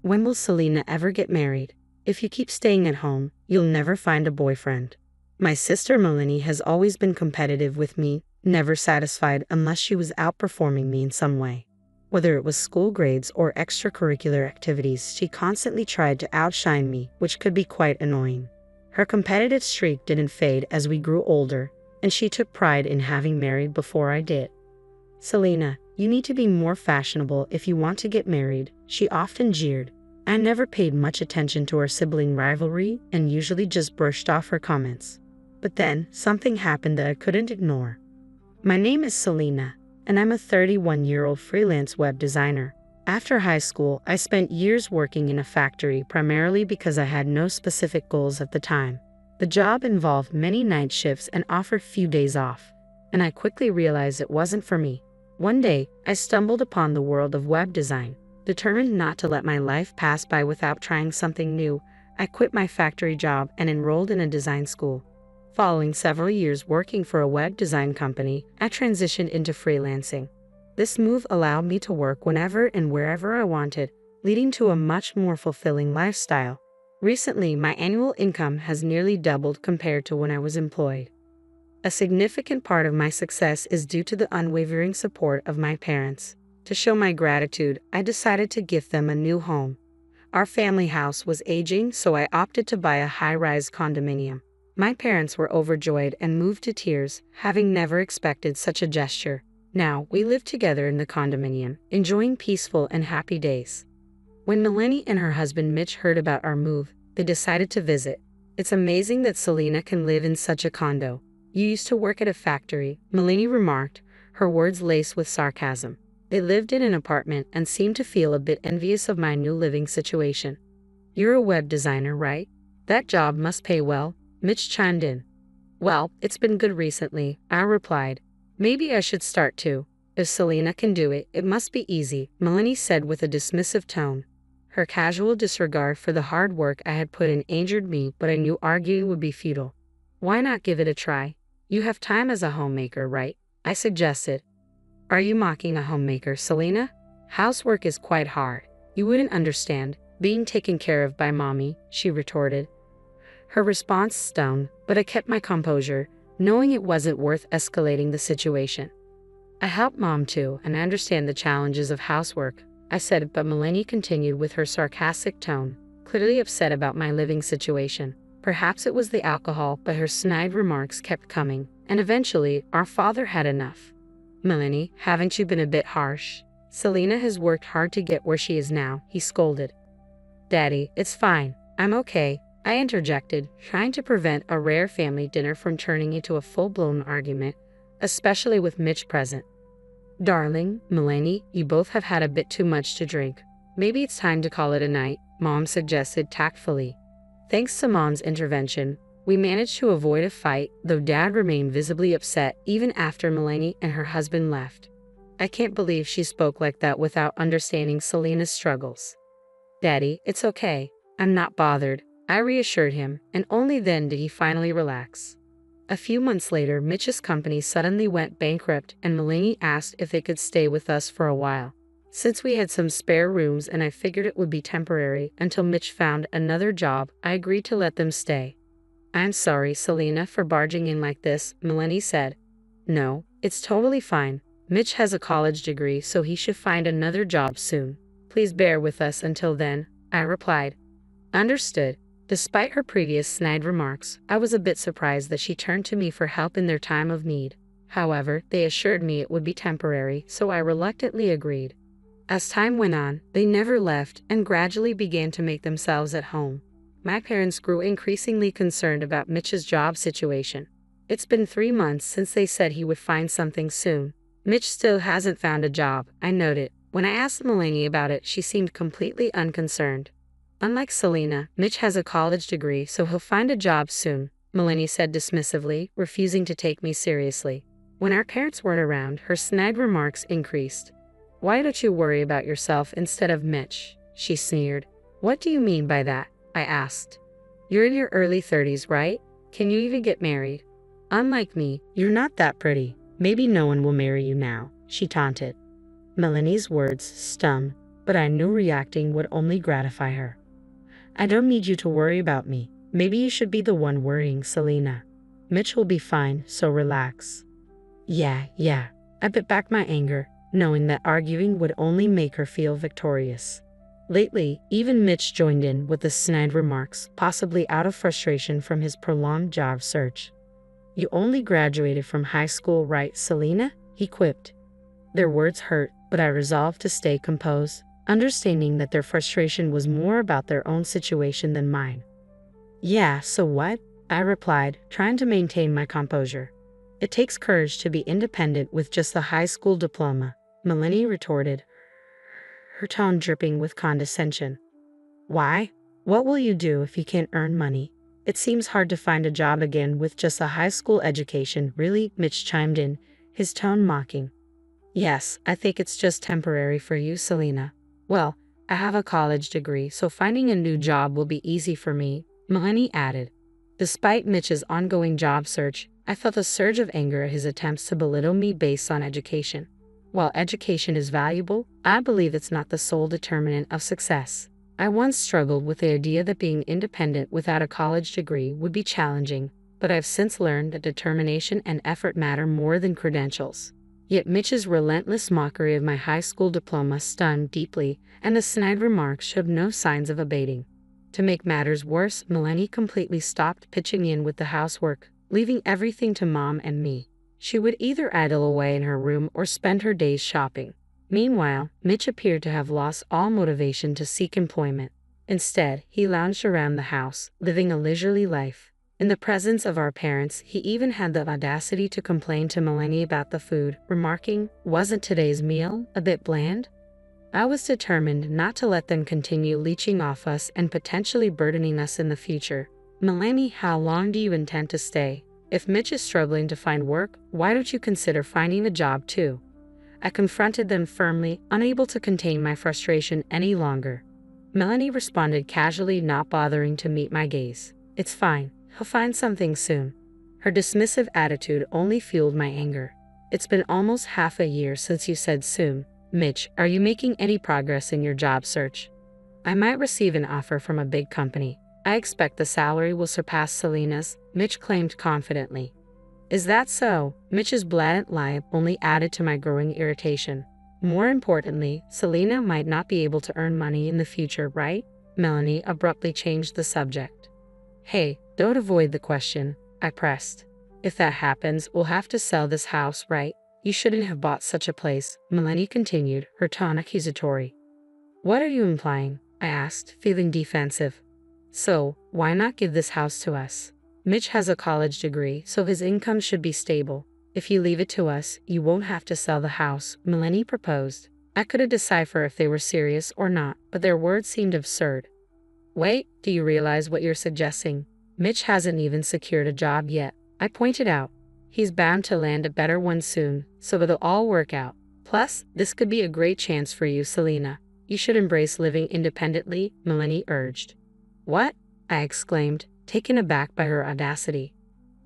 When will Selena ever get married? If you keep staying at home, you'll never find a boyfriend. My sister Melanie has always been competitive with me, never satisfied unless she was outperforming me in some way. Whether it was school grades or extracurricular activities, she constantly tried to outshine me, which could be quite annoying. Her competitive streak didn't fade as we grew older, and she took pride in having married before I did. Selena, you need to be more fashionable if you want to get married, she often jeered. I never paid much attention to our sibling rivalry and usually just brushed off her comments. But then, something happened that I couldn't ignore. My name is Selena, and I'm a 31-year-old freelance web designer. After high school, I spent years working in a factory primarily because I had no specific goals at the time. The job involved many night shifts and offered few days off, and I quickly realized it wasn't for me. One day, I stumbled upon the world of web design. Determined not to let my life pass by without trying something new, I quit my factory job and enrolled in a design school. Following several years working for a web design company, I transitioned into freelancing. This move allowed me to work whenever and wherever I wanted, leading to a much more fulfilling lifestyle. Recently, my annual income has nearly doubled compared to when I was employed. A significant part of my success is due to the unwavering support of my parents. To show my gratitude, I decided to gift them a new home. Our family house was aging, so I opted to buy a high-rise condominium. My parents were overjoyed and moved to tears, having never expected such a gesture. Now, we live together in the condominium, enjoying peaceful and happy days. When Melanie and her husband Mitch heard about our move, they decided to visit. It's amazing that Selena can live in such a condo. You used to work at a factory, Melanie remarked, her words laced with sarcasm. They lived in an apartment and seemed to feel a bit envious of my new living situation. You're a web designer, right? That job must pay well, Mitch chimed in. Well, it's been good recently, I replied. Maybe I should start too. If Selena can do it, it must be easy, Melanie said with a dismissive tone. Her casual disregard for the hard work I had put in angered me, but I knew arguing would be futile. Why not give it a try? You have time as a homemaker, right? I suggested. Are you mocking a homemaker, Selena? Housework is quite hard. You wouldn't understand, being taken care of by mommy, she retorted. Her response stung, but I kept my composure, knowing it wasn't worth escalating the situation. I help mom too, and I understand the challenges of housework, I said, but Melanie continued with her sarcastic tone, clearly upset about my living situation. Perhaps it was the alcohol, but her snide remarks kept coming, and eventually, our father had enough. Melanie, haven't you been a bit harsh? Selena has worked hard to get where she is now, he scolded. Daddy, it's fine. I'm okay, I interjected, trying to prevent a rare family dinner from turning into a full-blown argument, especially with Mitch present. Darling, Melanie, you both have had a bit too much to drink. Maybe it's time to call it a night, Mom suggested tactfully. Thanks to Mom's intervention, we managed to avoid a fight, though Dad remained visibly upset even after Melanie and her husband left. I can't believe she spoke like that without understanding Selena's struggles. Daddy, it's okay. I'm not bothered, I reassured him, and only then did he finally relax. A few months later, Mitch's company suddenly went bankrupt and Melanie asked if they could stay with us for a while. Since we had some spare rooms and I figured it would be temporary until Mitch found another job, I agreed to let them stay. I'm sorry, Selena, for barging in like this, Melanie said. No, it's totally fine. Mitch has a college degree, so he should find another job soon. Please bear with us until then, I replied. Understood. Despite her previous snide remarks, I was a bit surprised that she turned to me for help in their time of need. However, they assured me it would be temporary, so I reluctantly agreed. As time went on, they never left and gradually began to make themselves at home. My parents grew increasingly concerned about Mitch's job situation. It's been 3 months since they said he would find something soon. Mitch still hasn't found a job, I noted. When I asked Melanie about it, she seemed completely unconcerned. Unlike Selena, Mitch has a college degree, so he'll find a job soon, Melanie said dismissively, refusing to take me seriously. When our parents weren't around, her snide remarks increased. Why don't you worry about yourself instead of Mitch? She sneered. What do you mean by that? I asked. You're in your early 30s, right? Can you even get married? Unlike me, you're not that pretty. Maybe no one will marry you now, she taunted. Melanie's words stung. but I knew reacting would only gratify her. I don't need you to worry about me. Maybe you should be the one worrying, Selena. Mitch will be fine, so relax. Yeah. I bit back my anger, knowing that arguing would only make her feel victorious. Lately, even Mitch joined in with the snide remarks, possibly out of frustration from his prolonged job search. You only graduated from high school, right, Selena? He quipped. Their words hurt, but I resolved to stay composed, understanding that their frustration was more about their own situation than mine. Yeah, so what? I replied, trying to maintain my composure. It takes courage to be independent with just a high school diploma, Melanie retorted, her tone dripping with condescension. Why? What will you do if you can't earn money? It seems hard to find a job again with just a high school education, really? Mitch chimed in, his tone mocking. Yes, I think it's just temporary for you, Selena. Well, I have a college degree, so finding a new job will be easy for me, Melanie added. Despite Mitch's ongoing job search, I felt a surge of anger at his attempts to belittle me based on education. While education is valuable, I believe it's not the sole determinant of success. I once struggled with the idea that being independent without a college degree would be challenging, but I've since learned that determination and effort matter more than credentials. Yet Mitch's relentless mockery of my high school diploma stung deeply, and the snide remarks showed no signs of abating. To make matters worse, Melanie completely stopped pitching in with the housework, leaving everything to Mom and me. She would either idle away in her room or spend her days shopping. Meanwhile, Mitch appeared to have lost all motivation to seek employment. Instead, he lounged around the house, living a leisurely life. In the presence of our parents, he even had the audacity to complain to Melanie about the food, remarking, "Wasn't today's meal a bit bland?" I was determined not to let them continue leeching off us and potentially burdening us in the future. Melanie, how long do you intend to stay? If Mitch is struggling to find work, why don't you consider finding a job too? I confronted them firmly, unable to contain my frustration any longer. Melanie responded casually, not bothering to meet my gaze. It's fine, he'll find something soon. Her dismissive attitude only fueled my anger. It's been almost half a year since you said soon. Mitch, are you making any progress in your job search? I might receive an offer from a big company. I expect the salary will surpass Selena's, Mitch claimed confidently. Is that so? Mitch's blatant lie only added to my growing irritation. More importantly, Selena might not be able to earn money in the future, right? Melanie abruptly changed the subject. Hey, don't avoid the question, I pressed. If that happens, we'll have to sell this house, right? You shouldn't have bought such a place, Melanie continued, her tone accusatory. What are you implying? I asked, feeling defensive. So, why not give this house to us? Mitch has a college degree, so his income should be stable. If you leave it to us, you won't have to sell the house, Melanie proposed. I couldn't decipher if they were serious or not, but their words seemed absurd. Wait, do you realize what you're suggesting? Mitch hasn't even secured a job yet, I pointed out. He's bound to land a better one soon, so it'll all work out. Plus, this could be a great chance for you, Selena. You should embrace living independently, Melanie urged. What? I exclaimed, taken aback by her audacity.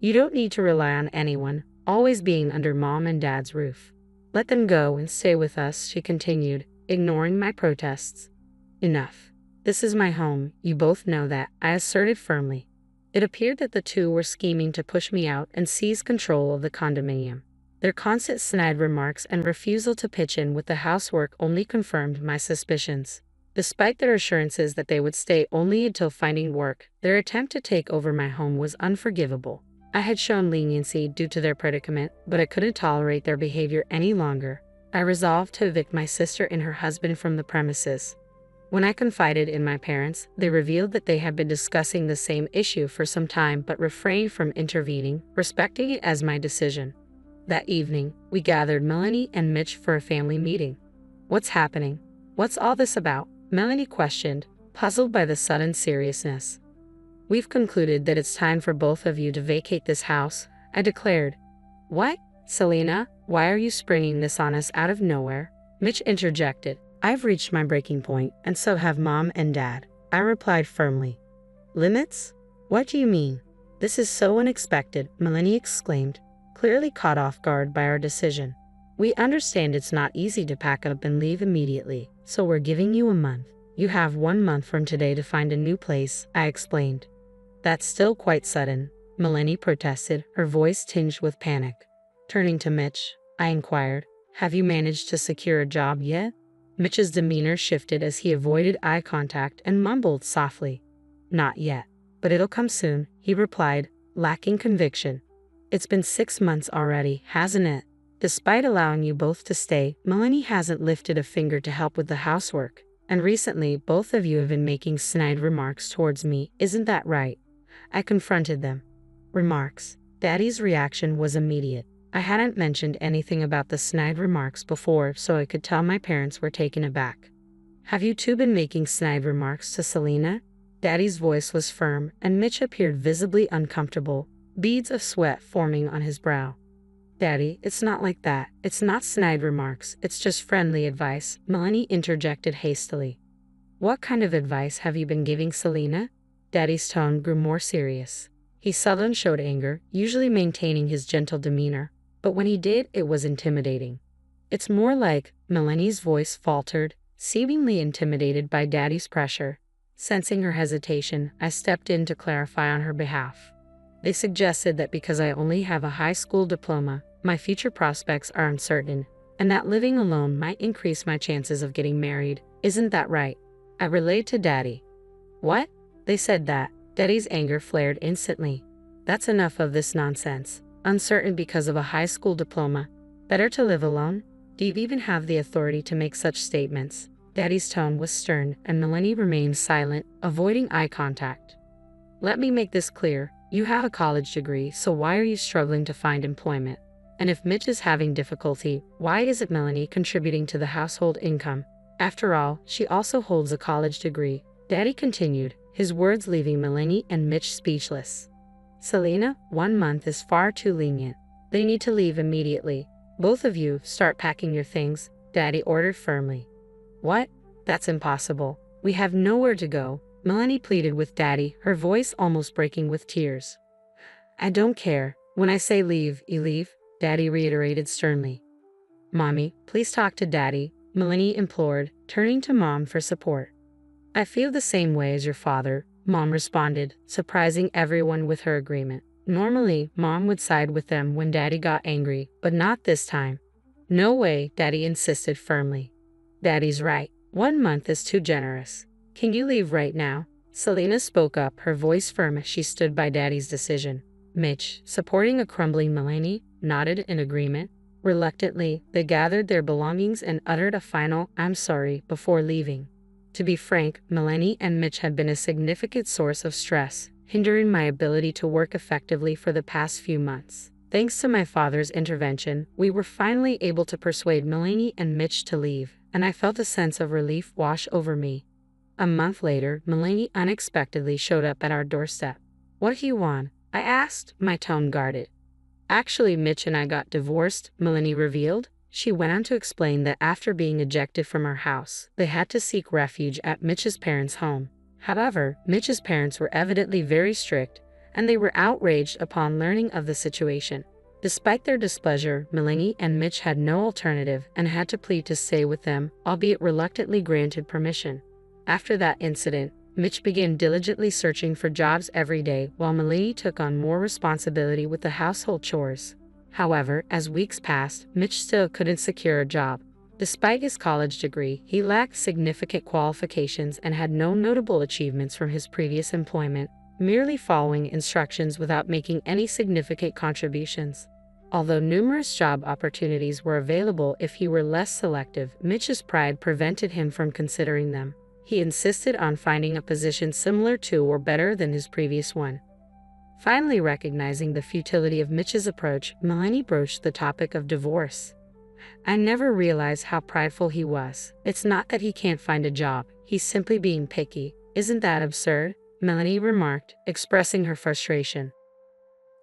You don't need to rely on anyone, always being under Mom and Dad's roof. Let them go and stay with us, she continued, ignoring my protests. Enough. This is my home, you both know that, I asserted firmly. It appeared that the two were scheming to push me out and seize control of the condominium. Their constant snide remarks and refusal to pitch in with the housework only confirmed my suspicions. Despite their assurances that they would stay only until finding work, their attempt to take over my home was unforgivable. I had shown leniency due to their predicament, but I couldn't tolerate their behavior any longer. I resolved to evict my sister and her husband from the premises. When I confided in my parents, they revealed that they had been discussing the same issue for some time but refrained from intervening, respecting it as my decision. That evening, we gathered Melanie and Mitch for a family meeting. What's happening? What's all this about? Melanie questioned, puzzled by the sudden seriousness. We've concluded that it's time for both of you to vacate this house, I declared. What? Selena, why are you springing this on us out of nowhere? Mitch interjected. I've reached my breaking point, and so have Mom and Dad, I replied firmly. Limits? What do you mean? This is so unexpected, Melanie exclaimed, clearly caught off guard by our decision. We understand it's not easy to pack up and leave immediately, so we're giving you a month. You have 1 month from today to find a new place, I explained. That's still quite sudden, Melanie protested, her voice tinged with panic. Turning to Mitch, I inquired, have you managed to secure a job yet? Mitch's demeanor shifted as he avoided eye contact and mumbled softly. Not yet, but it'll come soon, he replied, lacking conviction. It's been 6 months already, hasn't it? Despite allowing you both to stay, Melanie hasn't lifted a finger to help with the housework. And recently, both of you have been making snide remarks towards me, isn't that right? I confronted them. Remarks. Daddy's reaction was immediate. I hadn't mentioned anything about the snide remarks before, so I could tell my parents were taken aback. Have you two been making snide remarks to Selena? Daddy's voice was firm, and Mitch appeared visibly uncomfortable, beads of sweat forming on his brow. Daddy, it's not like that. It's not snide remarks, it's just friendly advice, Melanie interjected hastily. What kind of advice have you been giving Selena? Daddy's tone grew more serious. He seldom showed anger, usually maintaining his gentle demeanor, but when he did, it was intimidating. It's more like, Melanie's voice faltered, seemingly intimidated by Daddy's pressure. Sensing her hesitation, I stepped in to clarify on her behalf. They suggested that because I only have a high school diploma, my future prospects are uncertain, and that living alone might increase my chances of getting married. Isn't that right? I relayed to Daddy. What? They said that. Daddy's anger flared instantly. That's enough of this nonsense. Uncertain because of a high school diploma. Better to live alone? Do you even have the authority to make such statements? Daddy's tone was stern, and Melanie remained silent, avoiding eye contact. Let me make this clear. You have a college degree, so why are you struggling to find employment? And if Mitch is having difficulty, why isn't Melanie contributing to the household income? After all, she also holds a college degree. Daddy continued, his words leaving Melanie and Mitch speechless. Selena, 1 month is far too lenient. They need to leave immediately. Both of you start packing your things, Daddy ordered firmly. What? That's impossible. We have nowhere to go, Melanie pleaded with Daddy, her voice almost breaking with tears. I don't care. When I say leave, you leave, Daddy reiterated sternly. Mommy, please talk to Daddy, Melanie implored, turning to Mom for support. I feel the same way as your father, Mom responded, surprising everyone with her agreement. Normally, Mom would side with them when Daddy got angry, but not this time. No way, Daddy insisted firmly. Daddy's right. 1 month is too generous. Can you leave right now? Selena spoke up, her voice firm as she stood by Daddy's decision. Mitch, supporting a crumbling Melanie, nodded in agreement. Reluctantly, they gathered their belongings and uttered a final, I'm sorry, before leaving. To be frank, Melanie and Mitch had been a significant source of stress, hindering my ability to work effectively for the past few months. Thanks to my father's intervention, we were finally able to persuade Melanie and Mitch to leave, and I felt a sense of relief wash over me. A month later, Melanie unexpectedly showed up at our doorstep. What do you want? I asked, my tone guarded. Actually, Mitch and I got divorced, Melanie revealed. She went on to explain that after being ejected from our house, they had to seek refuge at Mitch's parents' home. However, Mitch's parents were evidently very strict, and they were outraged upon learning of the situation. Despite their displeasure, Melanie and Mitch had no alternative and had to plead to stay with them, albeit reluctantly granted permission. After that incident, Mitch began diligently searching for jobs every day while Melanie took on more responsibility with the household chores. However, as weeks passed, Mitch still couldn't secure a job. Despite his college degree, he lacked significant qualifications and had no notable achievements from his previous employment, merely following instructions without making any significant contributions. Although numerous job opportunities were available if he were less selective, Mitch's pride prevented him from considering them. He insisted on finding a position similar to or better than his previous one. Finally recognizing the futility of Mitch's approach, Melanie broached the topic of divorce. I never realized how prideful he was. It's not that he can't find a job, he's simply being picky. Isn't that absurd? Melanie remarked, expressing her frustration.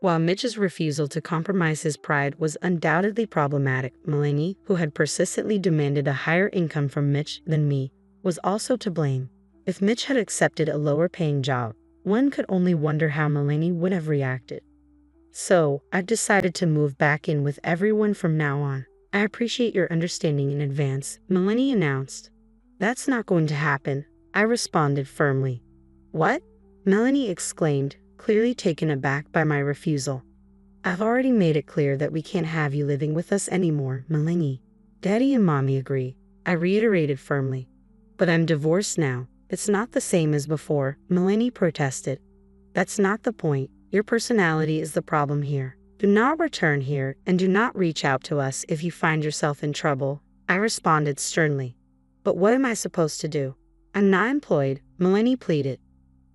While Mitch's refusal to compromise his pride was undoubtedly problematic, Melanie, who had persistently demanded a higher income from Mitch than me, was also to blame. If Mitch had accepted a lower-paying job, one could only wonder how Melanie would have reacted. So, I've decided to move back in with everyone from now on. I appreciate your understanding in advance, Melanie announced. That's not going to happen, I responded firmly. What? Melanie exclaimed, clearly taken aback by my refusal. I've already made it clear that we can't have you living with us anymore, Melanie. Daddy and Mommy agree, I reiterated firmly. But I'm divorced now. It's not the same as before, Melanie protested. That's not the point. Your personality is the problem here. Do not return here and do not reach out to us if you find yourself in trouble, I responded sternly. But what am I supposed to do? I'm not employed, Melanie pleaded.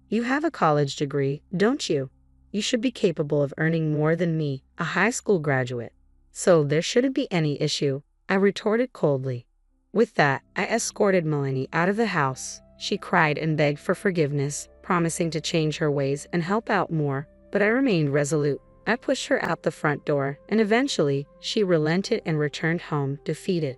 You have a college degree, don't you? You should be capable of earning more than me, a high school graduate. So there shouldn't be any issue, I retorted coldly. With that, I escorted Melanie out of the house. She cried and begged for forgiveness, promising to change her ways and help out more, but I remained resolute. I pushed her out the front door, and eventually, she relented and returned home, defeated.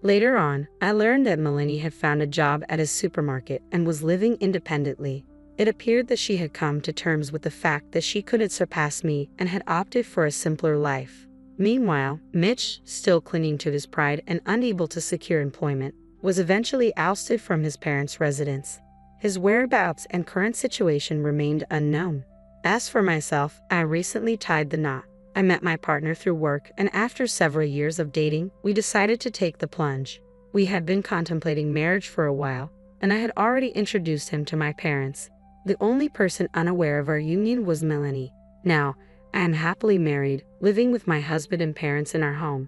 Later on, I learned that Melanie had found a job at a supermarket and was living independently. It appeared that she had come to terms with the fact that she couldn't surpass me and had opted for a simpler life. Meanwhile, Mitch, still clinging to his pride and unable to secure employment, was eventually ousted from his parents' residence. His whereabouts and current situation remained unknown. As for myself, I recently tied the knot. I met my partner through work, and after several years of dating, we decided to take the plunge. We had been contemplating marriage for a while, and I had already introduced him to my parents. The only person unaware of our union was Melanie. Now, I am happily married, living with my husband and parents in our home.